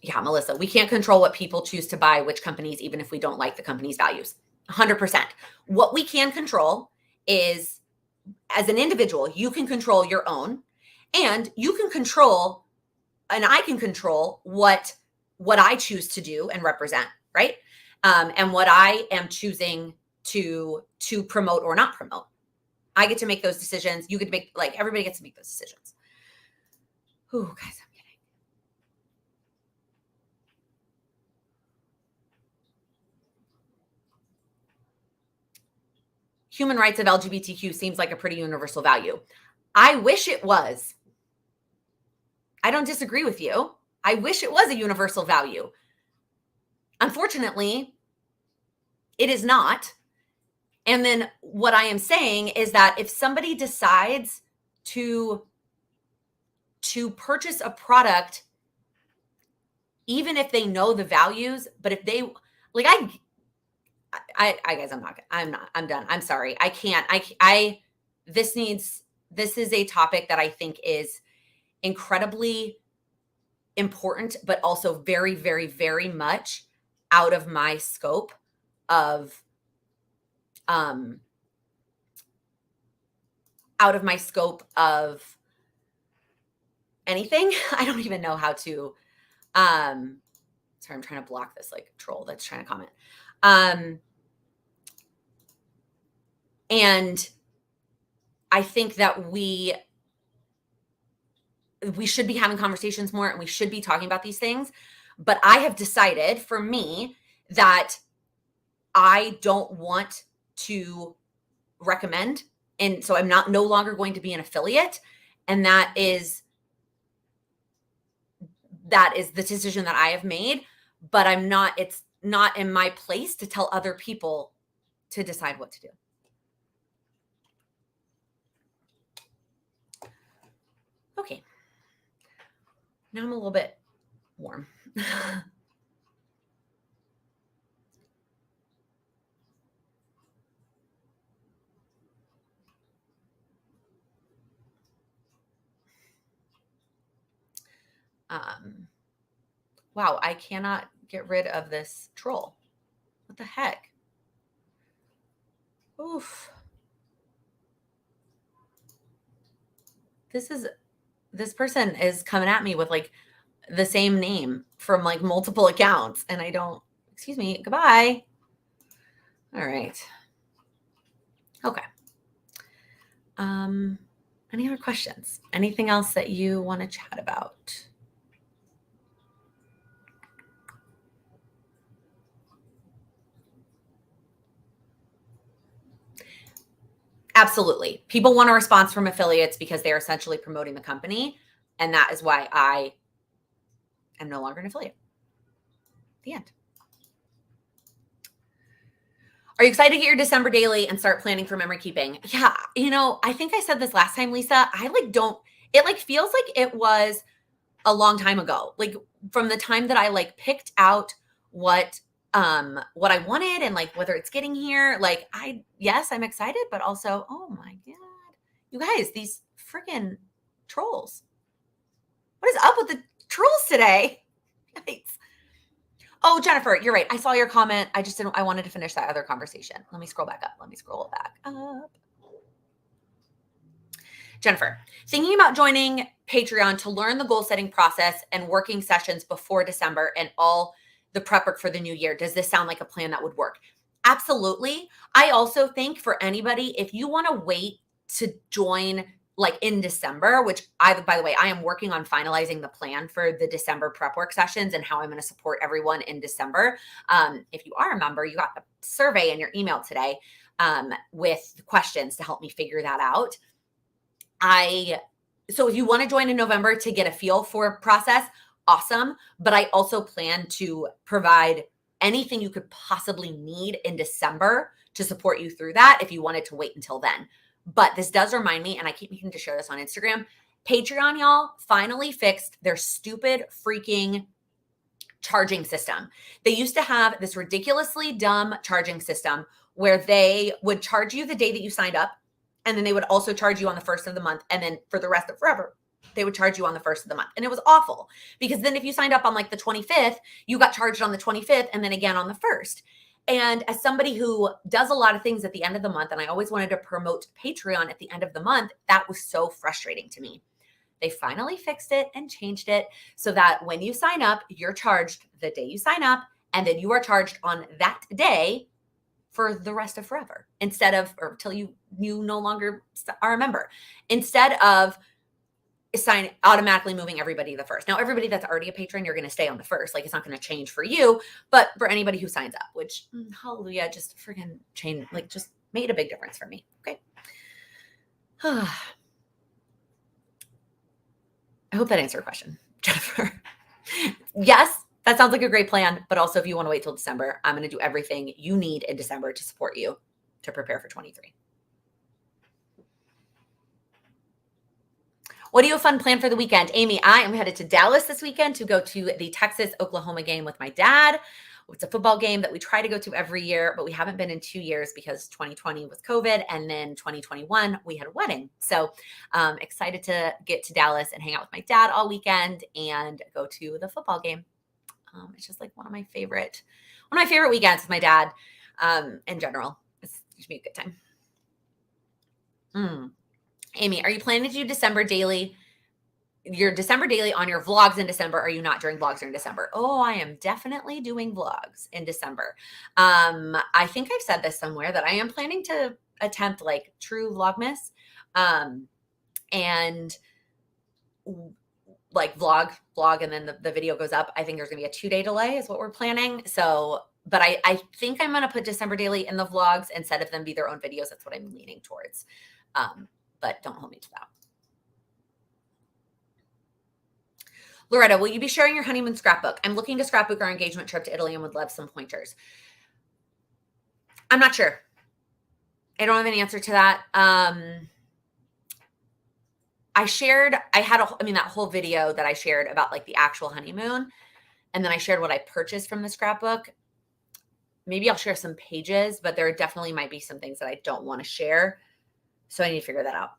Yeah, Melissa, we can't control what people choose to buy, which companies, even if we don't like the company's values. 100%. What we can control is, as an individual, you can control your own, and you can control, and I can control what I choose to do and represent, right? And what I am choosing to promote or not promote. I get to make those decisions. You get to make, like, everybody gets to make those decisions. Ooh, guys, I'm kidding. Human rights of LGBTQ seems like a pretty universal value. I wish it was. I don't disagree with you. I wish it was a universal value. Unfortunately, it is not. And then what I am saying is that if somebody decides to purchase a product, even if they know the values, but if they like, I guys, I'm done. I'm sorry. I can't, this is a topic that I think is incredibly important, but also very, very, very much out of my scope of, anything. I don't even know how to, sorry, I'm trying to block this like troll that's trying to comment. And I think that we should be having conversations more, and we should be talking about these things. But I have decided for me that I don't want to recommend. And so I'm no longer going to be an affiliate. And that is the decision that I have made, but it's not in my place to tell other people to decide what to do. Okay. Now I'm a little bit warm. Wow, I cannot get rid of this troll. What the heck? Oof. This person is coming at me with like the same name from like multiple accounts, and I don't, excuse me, goodbye. All right. Okay. Any other questions? Anything else that you want to chat about? Absolutely. People want a response from affiliates because they are essentially promoting the company. And that is why I am no longer an affiliate. The end. Are you excited to get your December daily and start planning for memory keeping? Yeah. I think I said this last time, Lisa. It feels like it was a long time ago. Like from the time that I picked out what I wanted and whether it's getting here. Yes, I'm excited, but also, oh my God, you guys, these freaking trolls. What is up with the trolls today? Yikes. Oh, Jennifer, you're right. I saw your comment. I wanted to finish that other conversation. Let me scroll back up. Jennifer, thinking about joining Patreon to learn the goal setting process and working sessions before December and all the prep work for the new year. Does this sound like a plan that would work? Absolutely. I also think for anybody, if you want to wait to join in December, which by the way, I am working on finalizing the plan for the December prep work sessions and how I'm going to support everyone in December. If you are a member, you got a survey in your email today with questions to help me figure that out. So if you want to join in November to get a feel for process, awesome. But I also plan to provide anything you could possibly need in December to support you through that if you wanted to wait until then. But this does remind me, and I keep meaning to share this on Instagram, Patreon, y'all, finally fixed their stupid freaking charging system. They used to have this ridiculously dumb charging system where they would charge you the day that you signed up, and then they would also charge you on the first of the month, and then for the rest of forever, they would charge you on the first of the month. And it was awful because then if you signed up on the 25th, you got charged on the 25th and then again on the 1st. And as somebody who does a lot of things at the end of the month, and I always wanted to promote Patreon at the end of the month, that was so frustrating to me. They finally fixed it and changed it so that when you sign up, you're charged the day you sign up, and then you are charged on that day for the rest of forever or till you no longer are a member, instead of automatically moving everybody the first. Now, everybody that's already a patron, you're going to stay on the first. It's not going to change for you, but for anybody who signs up, which hallelujah, just freaking change, just made a big difference for me. Okay. I hope that answered your question, Jennifer. Yes, that sounds like a great plan. But also, if you want to wait till December, I'm going to do everything you need in December to support you to prepare for 23. What do you have fun planned for the weekend? Amy, I am headed to Dallas this weekend to go to the Texas-Oklahoma game with my dad. It's a football game that we try to go to every year, but we haven't been in 2 years because 2020 was COVID, and then 2021 we had a wedding. So excited to get to Dallas and hang out with my dad all weekend and go to the football game. It's just like one of my favorite weekends with my dad in general. It's going to be a good time. Amy, are you planning to do December daily? Your December daily on your vlogs in December? Are you not doing vlogs during December? Oh, I am definitely doing vlogs in December. I think I've said this somewhere that I am planning to attempt like true Vlogmas, and like vlog, and then the video goes up. I think there's gonna be a 2-day delay is what we're planning. So, but I think I'm gonna put December daily in the vlogs instead of them be their own videos. That's what I'm leaning towards. But don't hold me to that. Loretta, will you be sharing your honeymoon scrapbook? I'm looking to scrapbook our engagement trip to Italy and would love some pointers. I'm not sure. I don't have an answer to that. I had that whole video that I shared about like the actual honeymoon. And then I shared what I purchased from the scrapbook. Maybe I'll share some pages, but there definitely might be some things that I don't want to share. So I need to figure that out.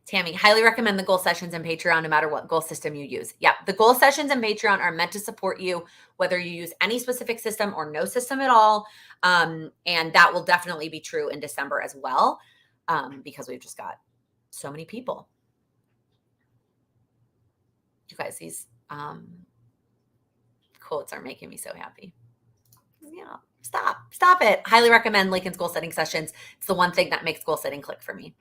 Tammy, highly recommend the goal sessions and Patreon no matter what goal system you use. Yeah, the goal sessions and Patreon are meant to support you, whether you use any specific system or no system at all. And that will definitely be true in December as well, because we've just got so many people. You guys, these quotes are making me so happy. Yeah, stop it. Highly recommend Laken's goal setting sessions. It's the one thing that makes goal setting click for me.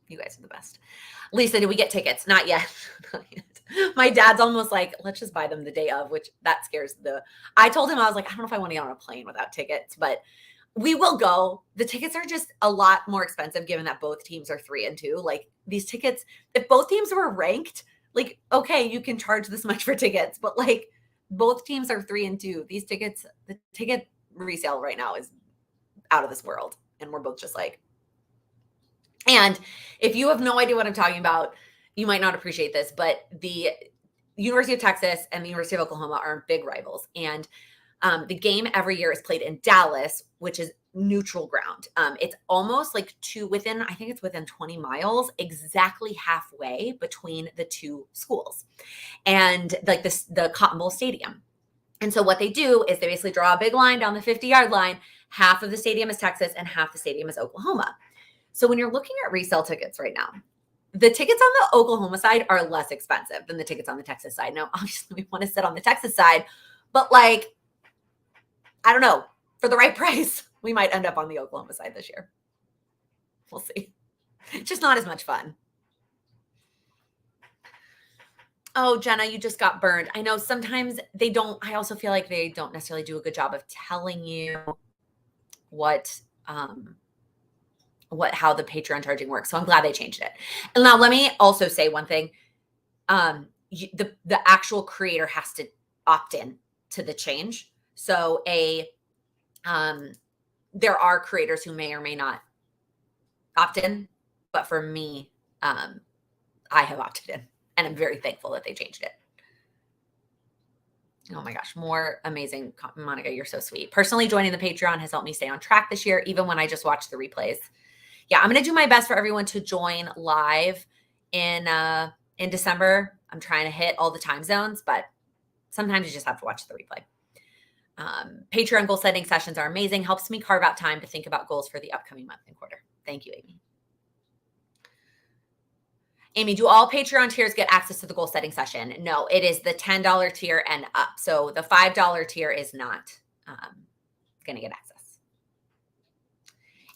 You guys are the best. Lisa, did we get tickets? Not yet. Not yet. My dad's almost like, let's just buy them the day of, which that scares I told him, I was like, I don't know if I want to get on a plane without tickets, but we will go. The tickets are just a lot more expensive given that both teams are 3-2. Like these tickets, if both teams were ranked, like, okay, you can charge this much for tickets, but like both teams are 3-2. These tickets, the ticket resale right now is out of this world. And we're both just like, and if you have no idea what I'm talking about, you might not appreciate this, but the University of Texas and the University of Oklahoma are big rivals. And the game every year is played in Dallas, which is neutral ground. It's almost like I think it's within 20 miles, exactly halfway between the two schools and like the Cotton Bowl Stadium. And so what they do is they basically draw a big line down the 50-yard line. Half of the stadium is Texas and half the stadium is Oklahoma. So when you're looking at resale tickets right now, the tickets on the Oklahoma side are less expensive than the tickets on the Texas side. Now, obviously, we want to sit on the Texas side, but like, I don't know, for the right price, we might end up on the Oklahoma side this year. We'll see. It's just not as much fun. Oh, Jenna, you just got burned. I know sometimes I also feel like they don't necessarily do a good job of telling you how the Patreon charging works. So I'm glad they changed it. And now let me also say one thing. The actual creator has to opt in to the change. So there are creators who may or may not opt in, but for me, I have opted in and I'm very thankful that they changed it. Oh my gosh, more amazing. Monica, you're so sweet. Personally, joining the Patreon has helped me stay on track this year, even when I just watch the replays. Yeah, I'm going to do my best for everyone to join live in December. I'm trying to hit all the time zones, but sometimes you just have to watch the replay. Patreon goal setting sessions are amazing. Helps me carve out time to think about goals for the upcoming month and quarter. Thank you, Amy. Amy, do all Patreon tiers get access to the goal setting session? No, it is the $10 tier and up. So the $5 tier is not going to get access.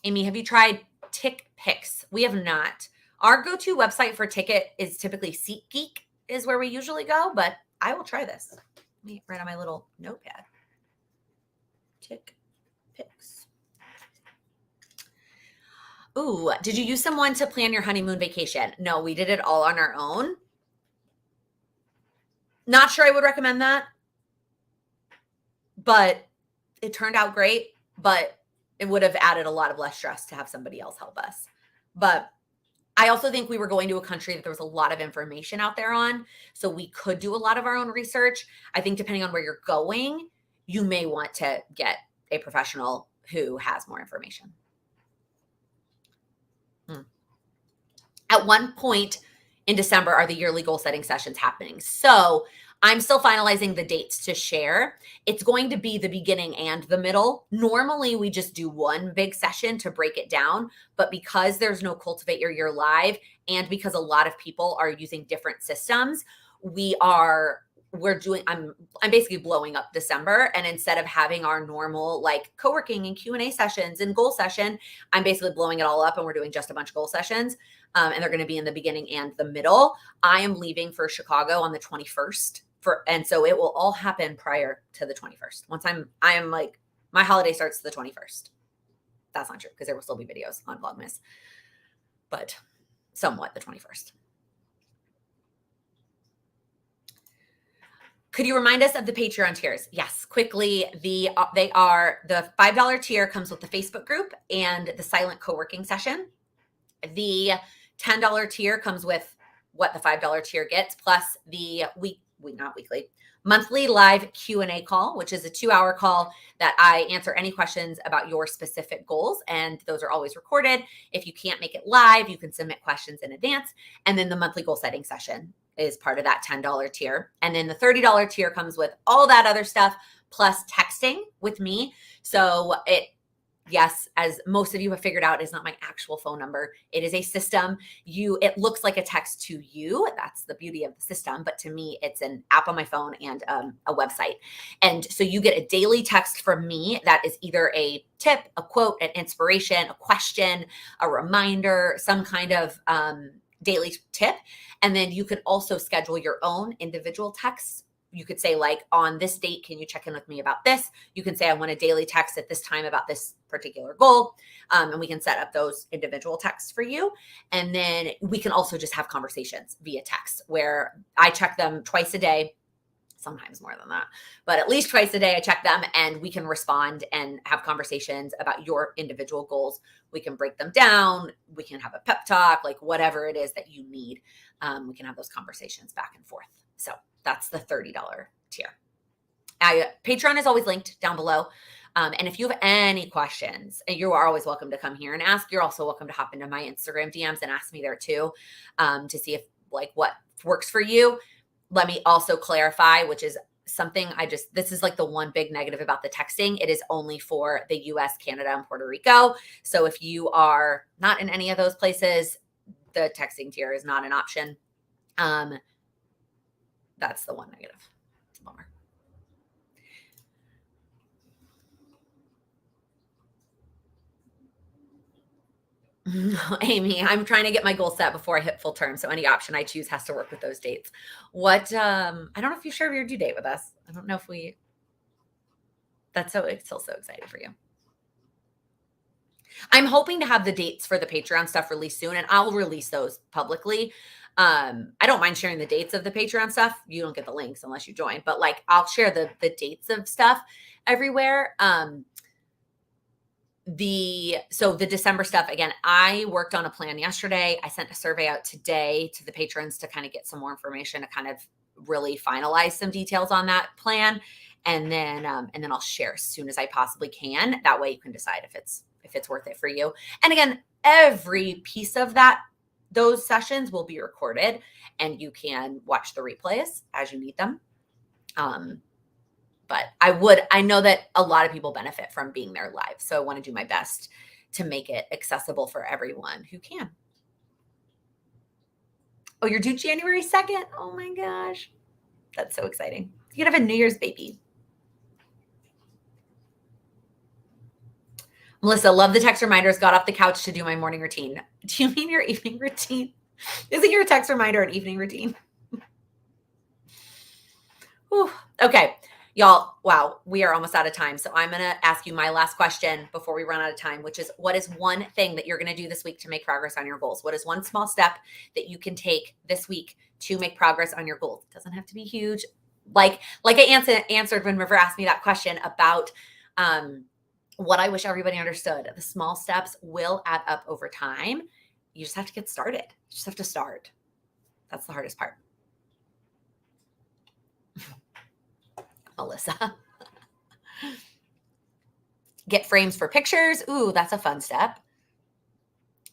Amy, have you tried TickPix? We have not. Our go-to website for ticket is typically SeatGeek is where we usually go, but I will try this. Let me write on my little notepad. TickPix. pics. Ooh, did you use someone to plan your honeymoon vacation? No, we did it all on our own. Not sure I would recommend that, but it turned out great. But it would have added a lot of less stress to have somebody else help us. But I also think we were going to a country that there was a lot of information out there on, so we could do a lot of our own research. I think depending on where you're going, you may want to get a professional who has more information. At one point in December are the yearly goal setting sessions happening. So I'm still finalizing the dates to share. It's going to be the beginning and the middle. Normally, we just do one big session to break it down. But because there's no Cultivate Your Year Live, and because a lot of people are using different systems, I'm basically blowing up December. And instead of having our normal like co-working and Q&A sessions and goal session, I'm basically blowing it all up and we're doing just a bunch of goal sessions. And they're going to be in the beginning and the middle. I am leaving for Chicago on the 21st and so it will all happen prior to the 21st. Once I am like, my holiday starts the 21st. That's not true because there will still be videos on Vlogmas, but somewhat the 21st. Could you remind us of the Patreon tiers? Yes, quickly. The $5 tier comes with the Facebook group and the silent co-working session. The $10 tier comes with what the $5 tier gets, plus the monthly live Q&A call, which is a 2-hour call that I answer any questions about your specific goals. And those are always recorded. If you can't make it live, you can submit questions in advance. And then the monthly goal setting session is part of that $10 tier. And then the $30 tier comes with all that other stuff, plus texting with me. So yes, as most of you have figured out, is not my actual phone number. It is a system. It looks like a text to you. That's the beauty of the system. But to me, it's an app on my phone and a website. And so you get a daily text from me that is either a tip, a quote, an inspiration, a question, a reminder, some kind of daily tip. And then you could also schedule your own individual texts. You could say like, on this date, can you check in with me about this? You can say, I want a daily text at this time about this particular goal. And we can set up those individual texts for you. And then we can also just have conversations via text where I check them twice a day, sometimes more than that, but at least twice a day I check them and we can respond and have conversations about your individual goals. We can break them down. We can have a pep talk, like whatever it is that you need. We can have those conversations back and forth. So that's the $30 tier. Patreon is always linked down below. And if you have any questions, you are always welcome to come here and ask. You're also welcome to hop into my Instagram DMs and ask me there too, to see if like what works for you. Let me also clarify, which is something this is like the one big negative about the texting. It is only for the US, Canada, and Puerto Rico. So if you are not in any of those places, the texting tier is not an option. That's the one negative. It's a bummer. Amy, I'm trying to get my goal set before I hit full term. So any option I choose has to work with those dates. I don't know if you shared your due date with us. I don't know if it's still so exciting for you. I'm hoping to have the dates for the Patreon stuff released soon, and I'll release those publicly. I don't mind sharing the dates of the Patreon stuff. You don't get the links unless you join, but like I'll share the dates of stuff everywhere. The December stuff, again, I worked on a plan yesterday. I sent a survey out today to the patrons to kind of get some more information to kind of really finalize some details on that plan. And then I'll share as soon as I possibly can. That way you can decide if it's worth it for you. And again, every piece of those sessions will be recorded and you can watch the replays as you need them. But I know that a lot of people benefit from being there live. So I want to do my best to make it accessible for everyone who can. Oh, you're due January 2nd. Oh my gosh. That's so exciting. You could have a New Year's baby. Melissa, love the text reminders. Got off the couch to do my morning routine. Do you mean your evening routine? Isn't your text reminder an evening routine? Whew. Okay. Y'all, wow, we are almost out of time. So I'm going to ask you my last question before we run out of time, which is, what is one thing that you're going to do this week to make progress on your goals? What is one small step that you can take this week to make progress on your goals? It doesn't have to be huge. Like I answered when River asked me that question about what I wish everybody understood. The small steps will add up over time. You just have to get started. You just have to start. That's the hardest part. Melissa. Get frames for pictures. Ooh, that's a fun step.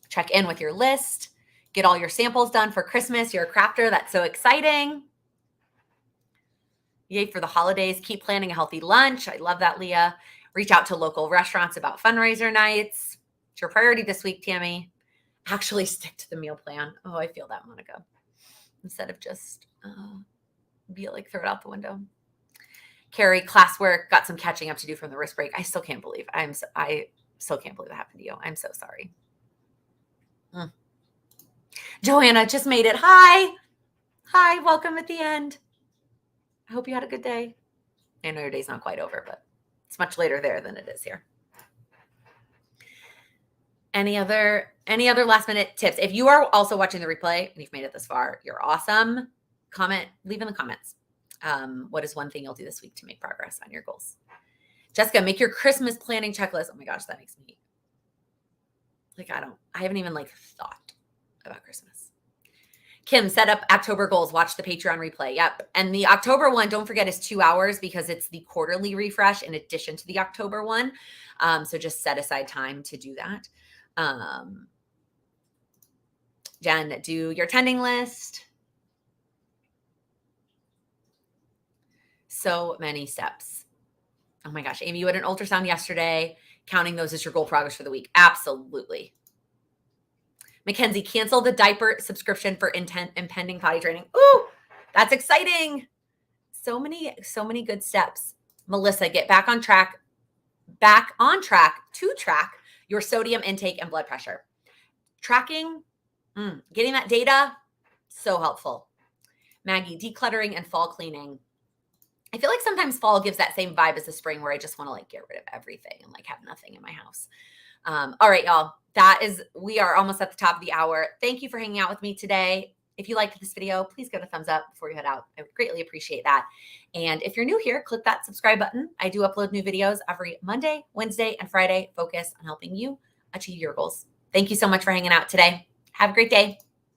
Check in with your list. Get all your samples done for Christmas. You're a crafter. That's so exciting. Yay for the holidays. Keep planning a healthy lunch. I love that, Leah. Reach out to local restaurants about fundraiser nights. It's your priority this week, Tammy. Actually stick to the meal plan. Oh, I feel that, Monica. Instead of just be like, throw it out the window. Carrie, classwork, got some catching up to do from the wrist break. I still can't believe I still can't believe that happened to you. I'm so sorry. Joanna just made it. Hi, welcome at the end. I hope you had a good day. I know your day's not quite over, but it's much later there than it is here. Any other last minute tips? If you are also watching the replay and you've made it this far, you're awesome. Leave in the comments. What is one thing you'll do this week to make progress on your goals? Jessica, make your Christmas planning checklist. Oh my gosh, that makes me I haven't even thought about Christmas. Kim, set up October goals. Watch the Patreon replay. Yep. And the October one, don't forget, is 2 hours because it's the quarterly refresh in addition to the October one. So just set aside time to do that. Jen, do your attending list. So many steps. Oh my gosh. Amy, you had an ultrasound yesterday. Counting those as your goal progress for the week. Absolutely. Mackenzie, cancel the diaper subscription for impending potty training. Ooh, that's exciting. So many good steps. Melissa, get back on track to track your sodium intake and blood pressure. Tracking, getting that data, so helpful. Maggie, decluttering and fall cleaning. I feel like sometimes fall gives that same vibe as the spring where I just want to get rid of everything and have nothing in my house. All right, y'all. We are almost at the top of the hour. Thank you for hanging out with me today. If you liked this video, please give it a thumbs up before you head out. I would greatly appreciate that. And if you're new here, click that subscribe button. I do upload new videos every Monday, Wednesday, and Friday, focused on helping you achieve your goals. Thank you so much for hanging out today. Have a great day.